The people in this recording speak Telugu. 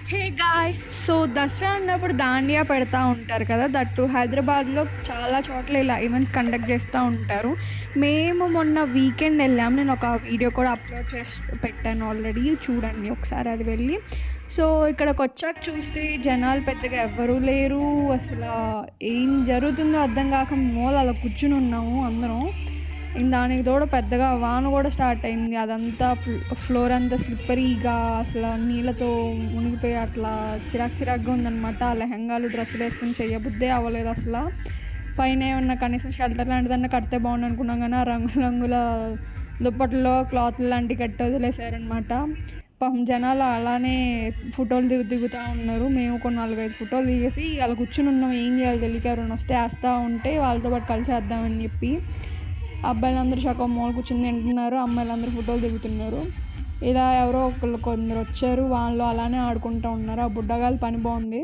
Hey guys! సో, దసరా అన్నప్పుడు దాండియా పెడతా ఉంటారు కదా! దట్టు హైదరాబాద్‌లో చాలా చోట్ల ఇలా ఈవెంట్స్ కండక్ట్ చేస్తా ఉంటారు. మేము మొన్న వీకెండ్ ఎళ్ళాం. నేను ఒక వీడియో కూడా అప్‌లోడ్ చేసి పెట్టాను ఆల్రెడీ. చూడండి ఒకసారి అది వెళ్ళి. సో, ఇక్కడికొచ్చాక చూస్తే జనాలు పెద్దగా ఎవ్వరూ లేరు. అసలా ఏం జరుగుతుందో అర్థం కాక మూల అలా కూర్చునున్నాము అందరం. దానికి తోడు పెద్దగా వాన కూడా స్టార్ట్ అయింది. అదంతా ఫ్లోర్ అంతా స్లిప్పరీగా అసల నీళ్ళతో మునిగిపోయి అట్లా చిరాకుగా ఉందనమాట. ఆ లెహెంగాలు, డ్రెస్సులేసుకొని చెయ్యబుద్దే అవ్వలేదు అసల. పైన ఏమన్నా కనీసం షెల్టర్ లాంటిదన్నా కడితే బాగుండనుకున్నాం గానీ, ఆ రంగుల రంగుల దుప్పట్లో క్లాత్లు లాంటివి కట్టి వదిలేసారనమాట. పాపం జనాలు అలానే ఫోటోలు దిగుతా ఉన్నారు. మేము ఒక 4, 5 ఫోటోలు దిగేసి అలా కూర్చొనున్నాం. ఏం చేయాలో తెలియక ఎవరైనా వస్తే ఏస్తా ఉంటే వాళ్ళతో పాటు కలిసేద్దామని చెప్పి. అబ్బాయిలందరూ సగం మూల కూర్చొని తింటున్నారు. అమ్మాయిలందరూ ఫోటోలు దిగుతున్నారు. ఇలా ఎవరో ఒకళ్ళు కొందరొచ్చారు. వాళ్ళు అలానే ఆడుకుంటా ఉన్నారు. ఆ బుడ్డగాళ్ళ పని బావుంది.